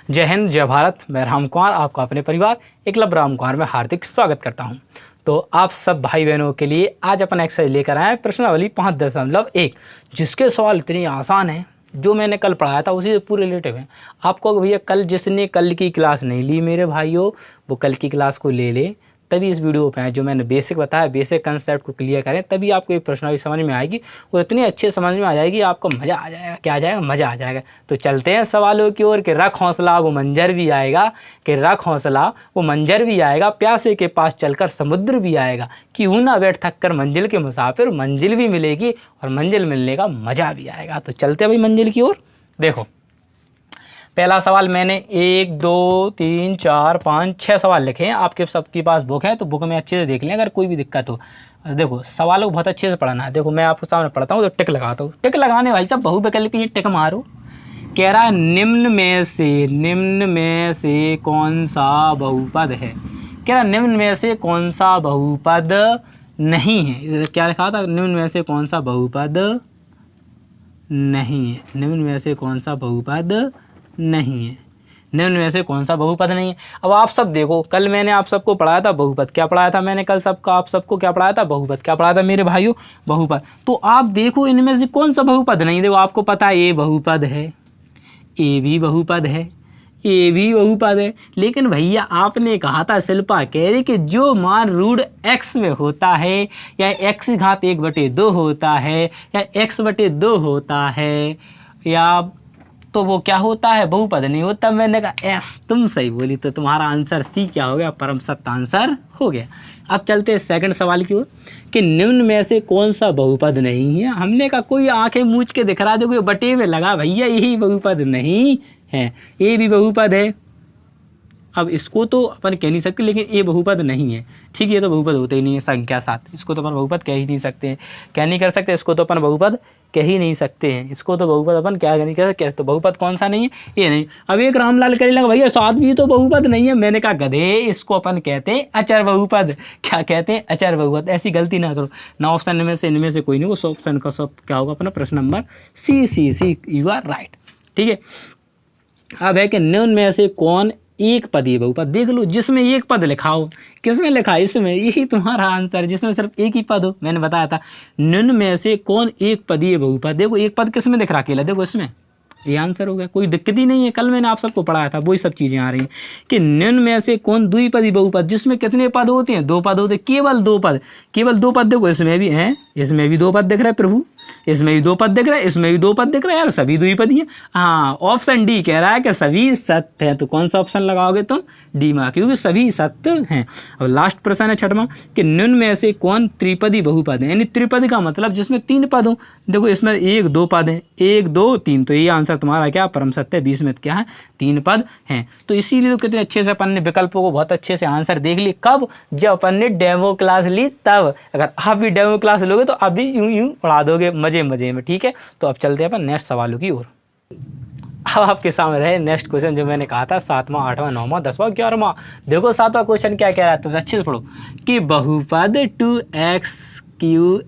जय हिंद, जय भारत। मैं राम कुमार आपका अपने परिवार एकलव्य राम कुमार में हार्दिक स्वागत करता हूं। तो आप सब भाई बहनों के लिए आज अपन एक्सरसाइज लेकर आए हैं प्रश्नावली 5.1, जिसके सवाल इतने आसान हैं जो मैंने कल पढ़ाया था उसी से पूरे रिलेटिव हैं। आपको भैया कल जिसने कल की क्लास नहीं ली मेरे भाइयों, वो कल की क्लास को ले ले, तभी इस वीडियो पे आए। जो मैंने बेसिक बताया, बेसिक कंसेप्ट को क्लियर करें, तभी आपको ये प्रश्नावली समझ में आएगी और इतनी अच्छे समझ में आ जाएगी, आपको मज़ा आ जाएगा। क्या आ जाएगा? मज़ा आ जाएगा। तो चलते हैं सवालों की ओर। कि रख हौसला वो मंजर भी आएगा, कि रख हौसला वो मंजर भी आएगा, प्यासे के पास चलकर समुद्र भी आएगा, क्यों ना बैठ थक कर मंजिल के मुसाफिर, मंजिल भी मिलेगी और मंजिल मिलने का मज़ा भी आएगा। तो चलते हैं भाई मंजिल की ओर। देखो, पहला सवाल मैंने 1 2 3 4 5 6 सवाल लिखे हैं। आपके सबके पास बुक है तो बुक में अच्छे से देख लें, अगर कोई भी दिक्कत हो। देखो, सवालों को बहुत अच्छे से पढ़ना है। देखो, मैं आपको सामने पढ़ता हूँ तो टिक लगाता हूँ। टिक लगाने भाई साहब बहुविकल्पी टिक मारो। कह रहा है निम्न में से कौन सा बहुपद है। कह रहा निम्न में से कौन सा बहुपद नहीं है। क्या लिखा था? निम्न में से कौन सा बहुपद नहीं है। निम्न में से कौन सा बहुपद नहीं है। निम्न में से कौन सा बहुपद नहीं है। अब आप सब देखो, कल मैंने आप सबको पढ़ाया था बहुपद। क्या पढ़ाया था मैंने कल आप सबको क्या पढ़ाया था? बहुपद। क्या पढ़ाया था मेरे भाइयों? बहुपद। तो आप देखो इनमें से कौन सा बहुपद नहीं। देखो, आपको पता है ए बहुपद है, ए भी बहुपद है, ए भी बहुपद है। लेकिन भैया आपने कहा था, शिल्पा कह रही कि जो मान रूट x में होता है, या x घात 1/2 होता है, या x/2 होता है, या तो वो क्या होता है? बहुपद नहीं होता। मैंने कहा एस, तुम सही बोली। तो तुम्हारा आंसर सी क्या हो गया? परम सत्य आंसर हो गया। अब चलते हैं सेकंड सवाल की ओर कि निम्न में से कौन सा बहुपद नहीं है। हमने कहा कोई आंखें मूछ के दिख रहा है, देखो बटे में लगा, भैया यही बहुपद नहीं है। ए भी बहुपद है। अब इसको तो अपन कह नहीं सकते, लेकिन ये बहुपद नहीं है। ठीक है, ये तो बहुपद होता ही नहीं है। संख्या 7, इसको तो अपन बहुपद कह ही नहीं सकते हैं। क्या नहीं कर सकते? इसको तो अपन बहुपद कह ही नहीं सकते हैं। इसको तो बहुपद अपन क्या नहीं कर सकते। तो बहुपद कौन सा नहीं है? ये नहीं। अब एक रामलाल कहने लगा भैया 7 भी तो बहुपद नहीं है। मैंने कहा गधे, इसको अपन कहते हैं अचर बहुपद। क्या कहते हैं? अचर बहुपद। ऐसी गलती ना करो ना। ऑप्शन में से इनमें से कोई नहीं, वो ऑप्शन का सब क्या होगा अपना? प्रश्न number C. You are right. ठीक है। अब है कि निम्न में से कौन एक पदीय बहुपद। देख लो, जिसमें एक पद लिखा हो। किसमें लिखा है? इसमें। यही तुम्हारा आंसर है, जिसमें सिर्फ एक ही पद हो। मैंने बताया था निम्न में से कौन एक पदीय बहुपद। देखो, एक पद किसमें दिख रहा अकेला? देखो इसमें, ये आंसर हो गया। कोई दिक्कत ही नहीं है। कल मैंने आप सबको पढ़ाया था, वही सब चीज़ें आ रही हैं कि निम्न में से कौन द्विपदी बहुपद, जिसमें कितने पद होते हैं? 2 पद होते हैं। केवल 2 पद, केवल 2 पद। देखो इसमें भी हैं, इसमें भी 2 पद दिख रहा है प्रभु, इसमें भी 2 पद दिख रहा है, इसमें भी 2 पद दिख रहा है। यार सभी द्विपदी हैं। हाँ, ऑप्शन डी कह रहा है कि सभी सत्य हैं। तो कौन सा ऑप्शन लगाओगे तुम? डी में, क्योंकि सभी सत्य हैं। अब लास्ट प्रश्न है 6वां कि निम्न में से कौन त्रिपदी बहुपद है। यानी त्रिपदी का मतलब जिसमें 3 पद हो। देखो इसमें 1 2 पद हैं, 1 2 3। तो ये आंसर तुम्हारा क्या? परम सत्य। 20 में क्या है? 3 पद हैं। तो इसीलिए तो कितने अच्छे से अपन ने विकल्पों को बहुत अच्छे से आंसर देख लिए। कब? जब अपन ने डेमो क्लास ली तब। अगर आप भी डेमो क्लास लोगे तो आप भी यूं पढ़ा दोगे मजे में। ठीक है। तो अब चलते हैं अपन नेक्स्ट सवालों की ओर। अब आपके सामने रहे नेक्स्ट क्वेश्चन, जो मैंने कहा था 7वां 8वां 9वां 10वां 11वां। देखो 7वां क्वेश्चन क्या कह रहा है, तुम अच्छे से पढ़ो कि बहुपद 2x³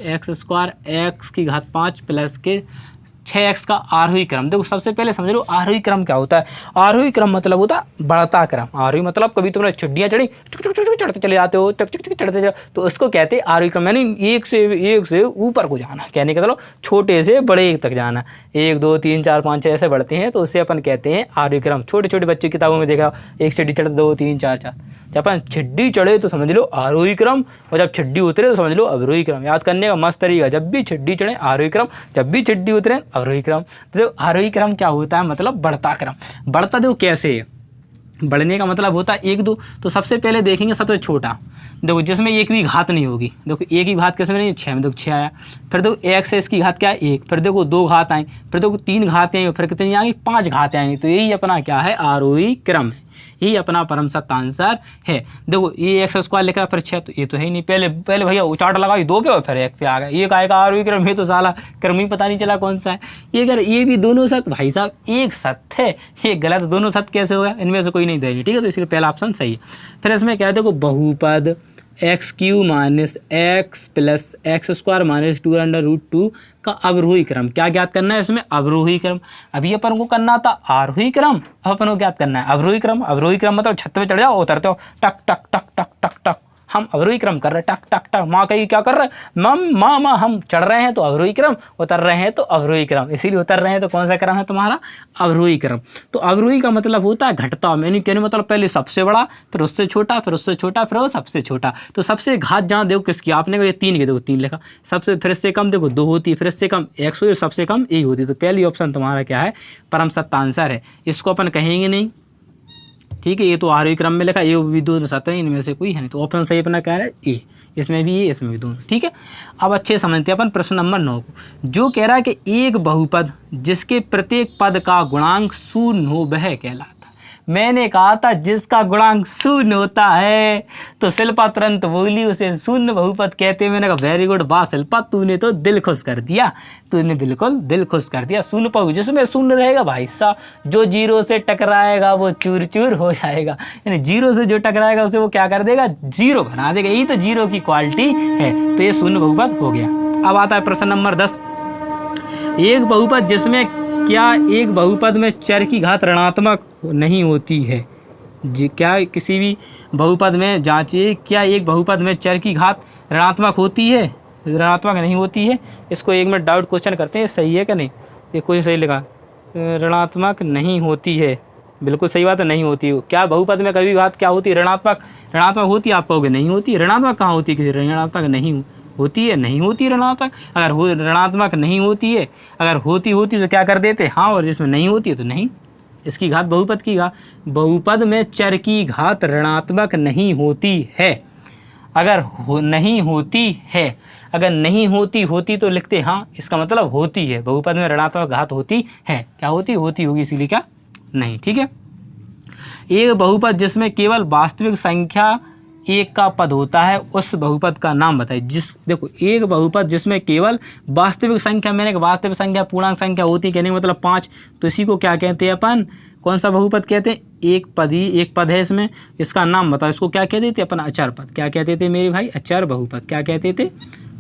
x² की घात 5 प्लस के 6x का आरोही क्रम। देखो सबसे पहले समझ लो आरोही क्रम क्या होता है। आरोही क्रम मतलब होता है बढ़ता क्रम। आरोही मतलब कभी तुमने चिड़ियाँ चढ़ी, चढ़ते चले जाते हो, चढ़ते चले, तो उसको कहते हैं आरोही क्रम। यानी एक से ऊपर को जाना, कहने का मतलब छोटे से बड़े तक जाना। 1 2 3 4 5 6 ऐसे बढ़ते हैं, तो उससे अपन कहते हैं आरोही क्रम। छोटे छोटे बच्चों की किताबों में देखा, एक सीढ़ी चढ़ते 2 3 4 4। जब अपन छिड्डी चढ़े तो समझ लो आरोही क्रम, और जब छिड्डी उतरे तो समझ लो अवरोही क्रम। याद करने का मस्त तरीका, जब भी छिड्डी चढ़े आरोही क्रम, जब भी छिड्डी उतरे अवरोही क्रम। तो आरोही क्रम क्या होता है? मतलब बढ़ता क्रम। बढ़ता देखो कैसे है, बढ़ने का मतलब होता है 1 2। तो सबसे पहले देखेंगे सबसे छोटा, देखो जिसमें एक भी घात नहीं होगी। देखो एक ही घात किसमें नहीं? 6 में। देखो 6 आया। फिर देखो 1 से इसकी घात क्या है? 1। फिर देखो 2 घात आई, फिर देखो 3 घात आई, फिर कितनी आएंगी? 5 घात आएंगी। तो यही अपना क्या है? आरोही क्रम है। यही अपना परम सत्य आंसर है। देखो ये x² लिखा, फिर 6, तो ये तो है ही नहीं। पहले भैया उचाट लगाई 2 पे और फिर 1 पे आ गया। एक आएगा आरोही क्रम, ये तो साला क्रम ही पता नहीं चला कौन सा है। ये अगर ये भी दोनों सत्य, भाई साहब एक सत्य है, ये गलत। दोनों सत्य कैसे होगा? इनमें से कोई नहीं देगी। ठीक है, तो इसलिए पहला ऑप्शन सही है। फिर इसमें क्या है? देखो बहुपद x Q minus x plus x square minus 2√2 का अवरोही क्रम। क्या ज्ञात करना है इसमें? अवरोही क्रम। अभी अपन को करना था आरोही क्रम, अब अपन को ज्ञात करना है अवरोही क्रम। अवरोही क्रम मतलब छत पे चढ़ जाओ, उतरते हो टक टक टक टक टक टक, हम अवरोही क्रम कर रहे हैं, टक टक टक। माँ कही क्या कर रहे हैं? माँ हम चढ़ रहे हैं तो अवरोही क्रम, उतर रहे हैं तो अवरोही क्रम। इसीलिए उतर रहे हैं तो कौन सा क्रम है तुम्हारा? अवरोही क्रम। तो अवरोही का मतलब होता है घटता, यानी कहने मतलब पहले सबसे बड़ा, फिर उससे छोटा, फिर उससे छोटा, फिर वो सबसे छोटा। तो सबसे घात जहाँ देखो किसकी, आपने कहा 3 के, देखो 3 लिखा। सबसे फिर इससे कम देखो 2 होती है, फिर इससे कम x होती, सबसे कम a होती है। तो पहली ऑप्शन तुम्हारा क्या है? परम सत्य आंसर है। इसको अपन कहेंगे नहीं, ठीक है। ये तो आरोही क्रम में लिखा, ये भी दोनों सत्य है, इनमें से कोई है नहीं। तो ऑप्शन सही अपना क्या है? ए। इसमें भी ये, इसमें भी दोनों, ठीक है। अब अच्छे समझते हैं अपन प्रश्न नंबर 9 को, जो कह रहा है कि एक बहुपद जिसके प्रत्येक पद का गुणांक 0 हो वह कहलाता है। मैंने कहा था जिसका गुणांक 0 होता है, तो शिल्पा तुरंत बोली उसे शून्य बहुपद कहते हैं। मैंने कहा वेरी गुड, वाह शिल्पा, तूने तो दिल खुश कर दिया, तूने बिल्कुल दिल खुश कर दिया। शून्य बहुपद जिसमें शून्य रहेगा भाई साहब, जो 0 से टकराएगा वो चूर चूर हो जाएगा। यानी 0 से जो टकराएगा उसे वो क्या कर देगा? 0 बना देगा। यही तो 0 की क्वालिटी है। तो ये शून्य बहुपद हो गया। अब आता है प्रश्न नंबर 10, एक बहुपद जिसमें क्या एक बहुपद में चर की घात ऋणात्मक नहीं होती है? क्या किसी भी बहुपद में जांचिए, क्या एक बहुपद में चर की घात ऋणात्मक होती है? ऋणात्मक नहीं होती है। इसको 1 मिनट डाउट क्वेश्चन करते हैं, सही है कि नहीं? ये कोई सही लिखा, ऋणात्मक नहीं होती है, बिल्कुल सही बात है, नहीं होती है। क्या बहुपद में कभी बात क्या होती है? ऋणात्मक। ऋणात्मक होती है, आप कहोगे नहीं होती। ऋणात्मक कहाँ होती है? किसी ऋणात्मक नहीं होती है, नहीं होती ऋणात्मक। अगर ऋणात्मक नहीं होती है, अगर होती तो क्या कर देते? हाँ, और जिसमें नहीं होती है तो नहीं। इसकी घात बहुपद की घात, बहुपद में चर की घात ऋणात्मक नहीं होती है। अगर नहीं होती है, अगर नहीं होती तो लिखते हाँ, इसका मतलब होती है। बहुपद में ऋणात्मक घात होती है, क्या होती होगी, इसीलिए क्या नहीं, ठीक है। एक बहुपद जिसमें केवल वास्तविक संख्या 1 का पद होता है, उस बहुपद का नाम बताइए। देखो, एक बहुपद जिसमें केवल वास्तविक संख्या, मैंने वास्तविक संख्या पूर्णांक संख्या होती है, कहने का मतलब 5, तो इसी को क्या कहते हैं अपन? कौन सा बहुपद कहते हैं? एक पद है इसमें, इसका नाम बताओ। इसको क्या कहते थे अपन? अचर पद। क्या कहते थे मेरे भाई? अचर बहुपद। क्या कहते थे?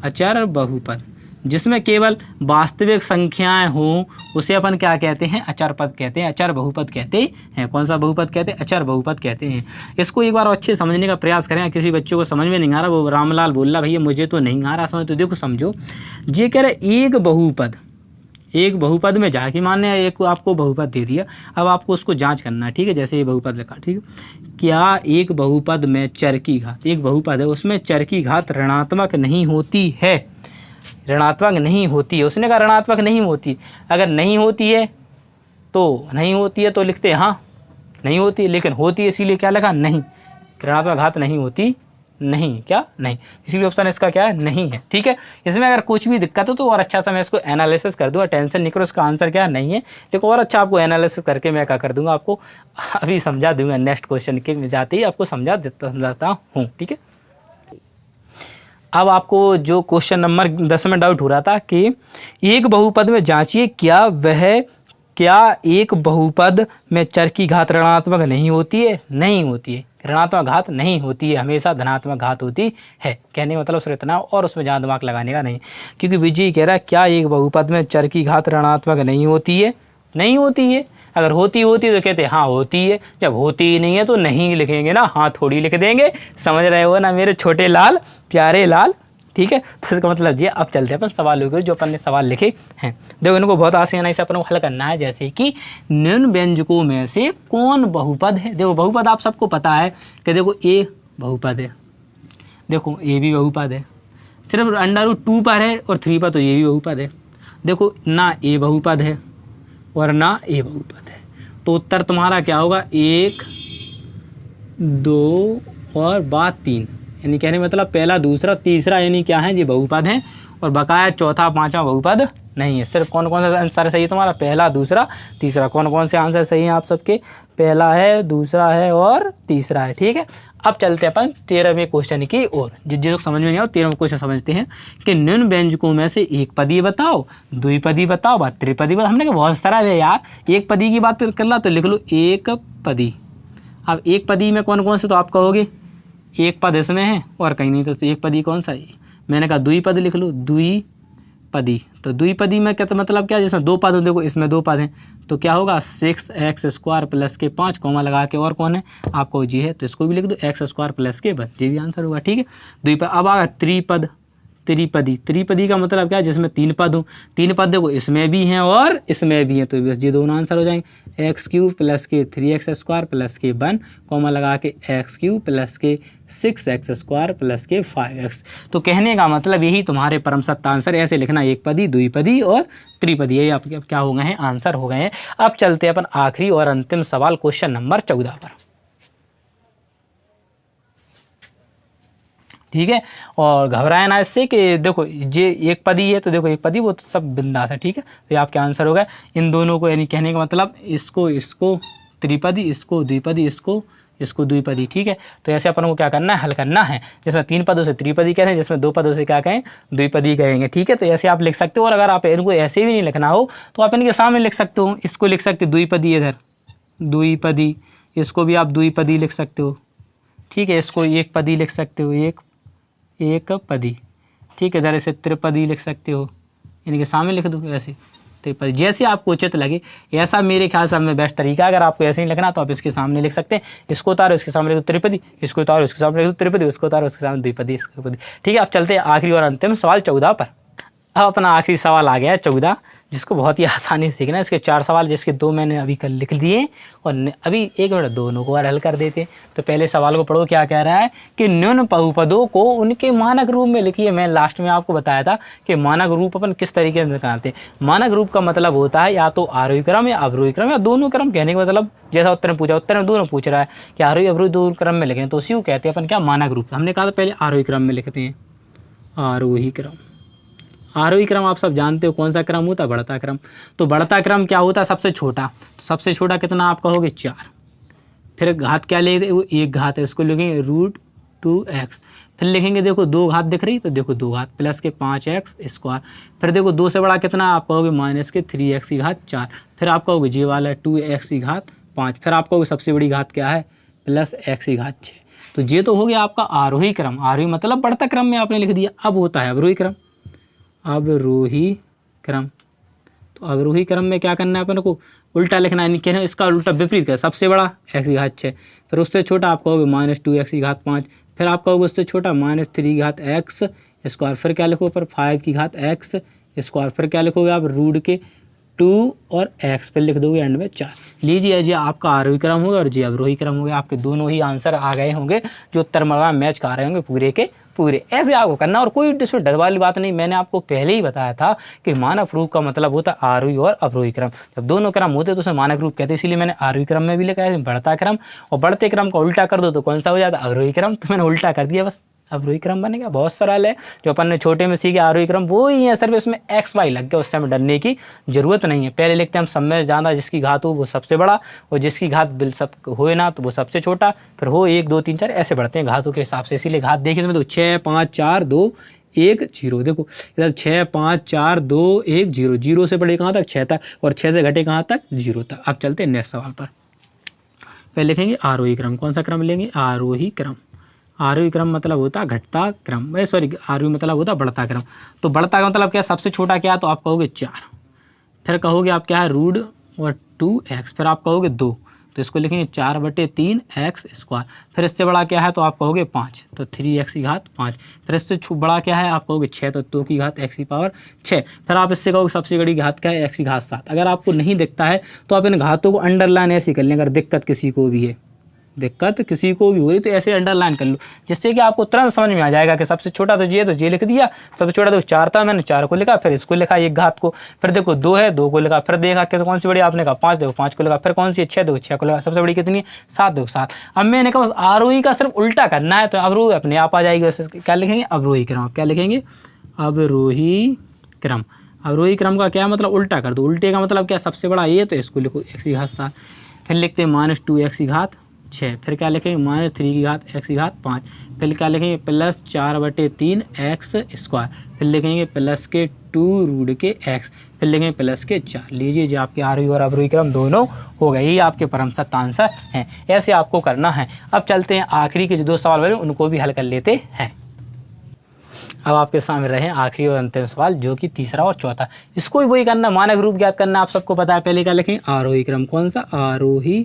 अचर बहुपद। जिसमें केवल वास्तविक संख्याएं हो उसे अपन क्या कहते हैं? अचर पद कहते हैं, अचर बहुपद कहते हैं। कौन सा बहुपद कहते हैं? अचर बहुपद कहते हैं। इसको एक बार अच्छे समझने का प्रयास करें। किसी बच्चों को समझ में नहीं आ रहा, वो रामलाल बोल रहा भैया मुझे तो नहीं आ रहा समझ, तो देखो समझो। ये कह रहे एक बहुपद में जाके मानने एक आपको बहुपद दे दिया, अब आपको उसको जांच करना है, ठीक है। जैसे ये बहुपद लिखा, ठीक है। क्या एक बहुपद में चर की घात, एक बहुपद है उसमें चर की घात ऋणात्मक नहीं होती है? ऋणात्मक नहीं होती है, उसने कहा ऋणात्मक नहीं होती। अगर नहीं होती है तो लिखते हैं हाँ नहीं होती, लेकिन होती है इसीलिए क्या लिखा? नहीं। ऋणात्मक घात नहीं होती, नहीं, क्या नहीं, इसीलिए ऑप्शन इसका क्या है? नहीं है, ठीक है। इसमें अगर कुछ भी दिक्कत हो तो और अच्छा सा मैं इसको एनालिसिस कर दूंगा, टेंशन नहीं करो। इसका आंसर क्या नहीं है, लेकिन और अच्छा आपको एनालिसिस करके मैं क्या कर दूंगा, आपको अभी समझा दूंगा। नेक्स्ट क्वेश्चन के जाते ही आपको समझाता हूँ, ठीक है। अब आपको जो क्वेश्चन नंबर 10 में डाउट हो रहा था कि एक बहुपद में जांचिए क्या एक बहुपद में चर की घात ऋणात्मक नहीं होती है? नहीं होती है, ऋणात्मक घात नहीं होती है, हमेशा धनात्मक घात होती है। कहने का मतलब सिर्फ इतना, और उसमें ज़्यादा दिमाग लगाने का नहीं। क्योंकि विजय कह रहा है क्या एक बहुपद में चर की घात ऋणात्मक नहीं होती है? नहीं होती है। अगर होती तो कहते हाँ होती है, जब होती ही नहीं है तो नहीं लिखेंगे ना, हाँ थोड़ी लिख देंगे। समझ रहे हो ना मेरे छोटे लाल, प्यारे लाल, ठीक है। तो इसका मतलब ये। अब चलते हैं अपन सवालों के, जो अपन ने सवाल लिखे हैं। देखो इनको बहुत आसानी से अपन को हल करना है। जैसे कि निम्न व्यंजकों में से कौन बहुपद है? देखो बहुपद आप सबको पता है कि देखो ए बहुपद है, देखो ए भी बहुपद है, सिर्फ √2 पर है और 3 पर, तो ये भी बहुपद है। देखो ना ए बहुपद है और ना ए बहुपद है, तो उत्तर तुम्हारा क्या होगा? 1, 2 और बाद 3, यानी कहने मतलब पहला, दूसरा, तीसरा, यानी क्या है? ये बहुपद हैं, और बकाया चौथा, पांचवा बहुपद नहीं है। सिर्फ कौन कौन सा आंसर सही है तुम्हारा? पहला, दूसरा, तीसरा। कौन कौन से आंसर सही हैं आप सबके? पहला है, दूसरा है और तीसरा है, ठीक है। अब चलते हैं अपन 13वें क्वेश्चन की ओर। जिस समझ में नहीं आओ 13वें क्वेश्चन समझते हैं कि निम्न व्यंजकों में से एक पदी बताओ, द्विपदी बताओ, त्रिपदी बताओ। हमने कहा बहुत सारा है यार, एक पदी की बात कर ला तो लिख लो एक पदी। अब एक पदी में कौन कौन से, तो आप कहोगे एक पद इसमें है और कहीं नहीं, तो एक पदी कौन सा है? मैंने कहा द्विपद लिख लो, द्विपदी। तो द्विपदी में क्या, तो मतलब क्या, जिसमें दो पद हो, देखो इसमें दो पद हैं, तो क्या होगा 6x² प्लस के 5 कॉमा लगा के, और कौन है आपको जी है, तो इसको भी लिख दो x² प्लस के 1, ये भी आंसर होगा। ठीक है, द्विपद। अब आगा त्रिपद, त्रिपदी। त्रिपदी का मतलब क्या है, जिसमें 3 पद हो। 3 पद देखो इसमें भी हैं और इसमें भी हैं, तो बस ये दोनों आंसर हो जाएंगे। x³ प्लस के 3x² प्लस के 1 कॉमा लगा के x³ प्लस के 6x² प्लस के 5x। तो कहने का मतलब यही तुम्हारे परम सत्य आंसर, ऐसे लिखना, एक पदी, द्विपदी और त्रिपदी, ये आपके क्या हो गए हैं, आंसर हो गए हैं। अब चलते हैं अपन आखिरी और अंतिम सवाल, क्वेश्चन नंबर 14 पर। ठीक है, और घबराए ना इससे कि देखो ये एक पदी है, तो देखो एक पदी, वो तो सब बिंदास है। ठीक है, तो ये आपके आंसर होगा। इन दोनों को, यानी कहने का मतलब इसको त्रिपदी, इसको द्विपदी, इसको द्विपदी। ठीक है, तो ऐसे अपन को क्या करना है, हल करना है। जिसमें 3 पदों से त्रिपदी कहते हैं, जिसमें 2 पदों से क्या कहें, द्विपदी कहेंगे। ठीक है, तो ऐसे आप लिख सकते हो। और अगर आप इनको ऐसे भी नहीं लिखना हो तो आप इनके सामने लिख सकते हो। इसको लिख सकते हो द्विपदी, इधर द्विपदी, इसको भी आप द्विपदी लिख सकते हो। ठीक है, इसको एक पदी लिख सकते हो, एक पदी। ठीक है, इधर इसे त्रिपदी लिख सकते हो, इनके सामने लिख दो ऐसे त्रिपदी, जैसे आपको उचित लगे। ऐसा मेरे ख्याल से में बेस्ट तरीका। अगर आपको ऐसे ही लिखना तो आप इसके सामने लिख सकते हैं, इसको उतारो इसके सामने लिख दो त्रिपदी, इसको उतारो इसके सामने लिख दो त्रिपदी, उसको उतारो उसके सामने द्विपदी, इसको द्विपदी। ठीक है, अब चलते हैं आखिरी और अंतिम सवाल 14 पर। अब अपना आखिरी सवाल आ गया है 14, जिसको बहुत ही आसानी से सीखना है। इसके 4 सवाल, जिसके 2 मैंने अभी कल लिख दिए, और अभी 1 मिनट दोनों को और हल कर देते। तो पहले सवाल को पढ़ो, क्या कह रहा है कि निम्न बहुपदों को उनके मानक रूप में लिखिए। मैं लास्ट में आपको बताया था कि मानक रूप अपन किस तरीके से निकालते हैं। मानक रूप का मतलब होता है या तो आरोही क्रम या अवरोही क्रम, या दोनों क्रम। कहने का मतलब जैसा उत्तर में पूछा, उत्तर में दोनों पूछ रहा है कि आरोही अवरोही दोनों क्रम में लिखें, तो उसी को कहते हैं अपन क्या, मानक रूप। हमने कहा था पहले आरोही क्रम में लिखते हैं, आरोही क्रम। आरोही क्रम आप सब जानते हो कौन सा क्रम होता है, बढ़ता क्रम। तो बढ़ता क्रम क्या होता है, सबसे छोटा। तो सबसे छोटा कितना आप कहोगे, 4। फिर घात क्या लेंगे, वो 1 घात है, इसको लिखेंगे √2x। फिर लिखेंगे, देखो 2 घात दिख रही, तो देखो 2 घात प्लस के 5x²। फिर देखो 2 से बड़ा कितना आप कहोगे, माइनस के 3x⁴। फिर आप कहोगे जी वाला 2x⁵5। फिर आप कहोगे सबसे बड़ी घात क्या है, प्लस x⁵6। तो ये तो हो गया आपका आरोही क्रम। आरोही मतलब बढ़ता क्रम में आपने लिख दिया। अब होता है अवरोही क्रम। अवरोही क्रम, तो अवरोही क्रम में क्या करना है अपन को, उल्टा लिखना है। कहना इसका उल्टा विपरीत कर, सबसे बड़ा x⁵6, फिर उससे छोटा आप कहोगे -2x⁵5। फिर आप कहोगे उससे छोटा -3x²। फिर क्या लिखोगे पर 5x²। फिर क्या लिखोगे आप, √2 और x, फिर लिख दोगे एंड में 4। लीजिए ये आपका आरोही क्रम होगा और जी अवरोही क्रम हो गया। आपके दोनों ही आंसर आ गए होंगे, जो उत्तर मैच कर रहे होंगे पूरे के पूरे। ऐसे आपको करना, और कोई इसमें डर वाली बात नहीं। मैंने आपको पहले ही बताया था कि मानक रूप का मतलब होता है आरोही और अवरोही क्रम। जब दोनों क्रम होते तो उसे मानक रूप कहते हैं, इसीलिए मैंने आरोही क्रम में भी लिखा है बढ़ता क्रम। और बढ़ते क्रम का उल्टा कर दो तो कौन सा हो जाता है, अवरोही क्रम। तो मैंने उल्टा कर दिया, बस अवरोही क्रम बनेगा। बहुत सरल है, जो अपन ने छोटे में सीखे आरोही क्रम वो ही है, सिर्फ इसमें XY लग गया। उस टाइम डरने की जरूरत नहीं है। पहले लिखते हैं हम सब में ज़्यादा, जिसकी घात हो वो सबसे बड़ा, और जिसकी घात बिल सब होए ना तो वो सबसे छोटा। फिर हो 1 2 3 4 ऐसे बढ़ते हैं घातों के हिसाब से। इसीलिए घात देखिए इसमें, तो 6 5 4 2 1 0। देखो इधर 6 5 4 2 1 0। 0 से बढ़े कहाँ तक, 6 तक, और 6 से घटे कहाँ तक, 0 तक। अब चलते हैं नेक्स्ट सवाल पर। पहले लिखेंगे आरोही क्रम। कौन सा क्रम लेंगे, आरोही क्रम। आरोही क्रम मतलब होता है घटता क्रम, सॉरी आरोही मतलब होता है बढ़ता क्रम। तो बढ़ता का मतलब क्या, सबसे छोटा क्या, तो आप कहोगे 4। फिर कहोगे आप क्या है, √2x। फिर आप कहोगे 2, तो इसको लिखेंगे 4/3x²। फिर इससे बड़ा क्या है, तो आप कहोगे 5, तो 3x⁵5। फिर इससे बड़ा क्या है, आप कहोगे 6, तो 2 की घात x⁻6। फिर आप इससे कहोगे सबसे बड़ी घात क्या है, x⁵7। अगर आपको नहीं दिखता है तो आप इन घातों को अंडरलाइन ऐसे कर लें। अगर दिक्कत किसी को भी है, दिक्कत किसी को भी हो रही तो ऐसे अंडरलाइन कर लो, जिससे कि आपको तुरंत समझ में आ जाएगा कि सबसे छोटा तो ये लिख दिया। सबसे छोटा तो 4 था, मैंने 4 को लिखा, फिर इसको लिखा 1 घात को। फिर देखो 2 है, 2 को लिखा। फिर देखा कैसे कौन सी बड़ी, आपने कहा 5, देखो 5 को लिखा। फिर कौन सी है, 6, देखो 6 को लिखा। सबसे बड़ी कितनी है, 7, देखो 7। अब मैंने कहा बस आरोही का सिर्फ उल्टा करना है, तो अवरोही अपने आप आ जाएगी। वैसे क्या लिखेंगे, अवरोही क्रम। क्या लिखेंगे, अवरोही क्रम। अवरोही क्रम का क्या मतलब, उल्टा कर दो। उल्टे का मतलब क्या, सबसे बड़ा ये, तो इसको लिखो x⁵7। फिर लिखते हैं -2x⁵6। फिर क्या लिखेंगे, -3x⁵5। फिर क्या लिखेंगे, +4/3x²। फिर लिखेंगे प्लस के 2 √x। फिर लिखेंगे प्लस के 4। लीजिए जी आपके आरोही और अवरोही क्रम दोनों हो गए, ये आपके परम सत्य आंसर हैं। ऐसे आपको करना है। अब चलते हैं आखिरी के जो 2 सवाल बने उनको भी हल कर लेते हैं। अब आपके सामने रहे आखिरी और अंतिम सवाल जो कि तीसरा और चौथा। इसको भी वही करना, मानक रूप ज्ञात करना, आप सबको पता है। पहले क्या लिखेंगे, आरोही क्रम। कौन सा, आरोही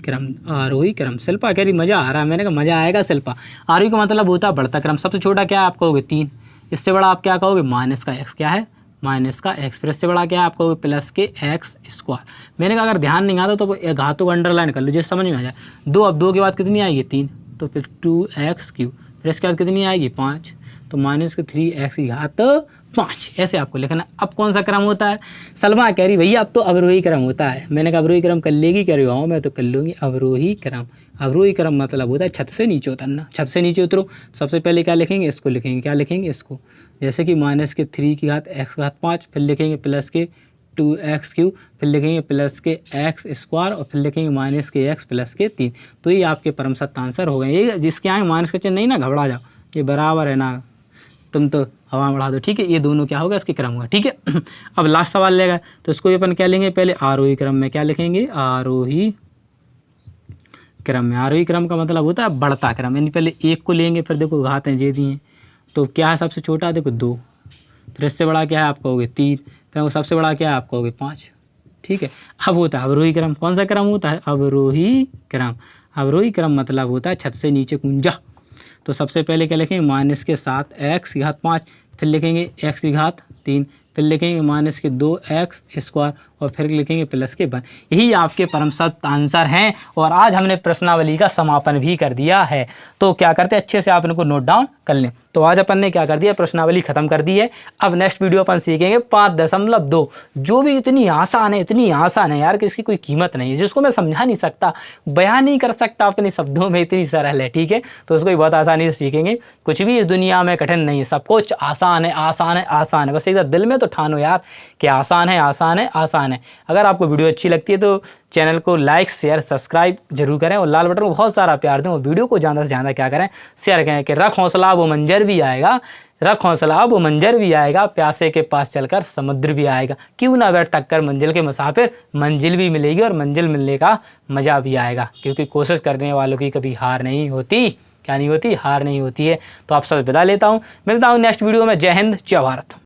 क्रम। आरोही क्रम। शिल्पा कह रही मजा आ रहा है, मैंने कहा मजा आएगा शिल्पा। आरोही का मतलब होता है बढ़ता क्रम। सबसे छोटा क्या है आप कहोगे 3, इससे बड़ा आप क्या कहोगे माइनस का x। क्या है, माइनस का x। फिर इससे बड़ा क्या है आप कहोगे प्लस के x²। मैंने कहा अगर ध्यान नहीं आता तो घातों को अंडरलाइन कर लो जिससे समझ में आ जाए। 2, अब 2 के बाद कितनी आएगी 3, तो फिर 2x³। फिर इसके बाद कितनी आएगी 5, तो माइनस के 3x⁵5। ऐसे आपको लिखना। अब कौन सा क्रम होता है, सलमा कह रही भैया अब तो अवरोही क्रम होता है। मैंने कहा अवरोही क्रम कर लेगी, कह रही हूँ मैं तो कर लूँगी अवरोही क्रम। अवरोही क्रम मतलब होता है छत से नीचे उतरना। छत से नीचे उतरो, सबसे पहले क्या लिखेंगे, इसको लिखेंगे। क्या लिखेंगे, इसको। जैसे कि माइनस के 3x⁵5, फिर लिखेंगे प्लस के 2x³, फिर लिखेंगे प्लस के x² और फिर लिखेंगे माइनस के x प्लस के 3। तो ये आपके परम सत्य आंसर हो गए। ये जिसके आए माइनस का चिन्ह नहीं ना, घबरा जाओ, ये बराबर है ना, तुम तो हवा में बढ़ा दो। ठीक है, ये दोनों क्या होगा, इसके क्रम होगा। ठीक है। अब लास्ट सवाल लेगा तो इसको भी अपन क्या लेंगे, पहले आरोही क्रम में क्या लिखेंगे, आरोही क्रम में। आरोही क्रम का मतलब होता है बढ़ता क्रम, यानी पहले 1 को लेंगे, फिर देखो घातें जे दी हैं तो क्या है सबसे छोटा, देखो 2, फिर इससे बड़ा क्या है आप कहोगे 3, फिर सबसे बड़ा क्या है आप कहोगे 5। ठीक है। अब होता है अवरोही क्रम। कौन सा क्रम होता है, अवरोही क्रम। अवरोही क्रम मतलब होता है छत से नीचे कुंजा। तो सबसे पहले क्या लिखेंगे, माइनस के 7x⁵5, फिर लिखेंगे x⁵3, फिर लिखेंगे माइनस के 2x² और फिर लिखेंगे प्लस के 1। यही आपके परम सत्य आंसर हैं। और आज हमने प्रश्नावली का समापन भी कर दिया है। तो क्या करते हैं, अच्छे से आप इनको नोट डाउन कर लें। तो आज अपन ने क्या कर दिया, प्रश्नावली खत्म कर दी है। अब नेक्स्ट वीडियो अपन सीखेंगे 5.2, जो भी इतनी आसान है यार कि इसकी कोई कीमत नहीं है, जिसको मैं समझा नहीं सकता, बयान नहीं कर सकता अपने शब्दों में, इतनी सरल है। ठीक है, तो उसको भी बहुत आसानी से सीखेंगे। कुछ भी इस दुनिया में कठिन नहीं है, सब कुछ आसान है, आसान है, आसान है। बस एक दिल में तो ठानो यार कि आसान है, आसान है, आसान है। अगर आपको वीडियो अच्छी लगती है तो चैनल को लाइक शेयर सब्सक्राइब जरूर करें और लाल बटन को बहुत सारा प्यार दें और वीडियो को ज़्यादा से ज़्यादा क्या करें, शेयर करें कि रख हौसला वो मंजर भी आएगा, रख हौसला वो मंजर भी आएगा, प्यासे के पास चलकर समुद्र भी आएगा। क्यों ना बैठ तक कर मंजिल के मुसाफिर, मंजिल भी मिलेगी और मंजिल मिलने का मज़ा भी आएगा। क्योंकि कोशिश करने वालों की कभी हार नहीं होती। क्या नहीं होती, हार नहीं होती है। तो आप सब विदा लेता हूँ, मिलता हूँ नेक्स्ट वीडियो में। जय हिंद, जय भारत।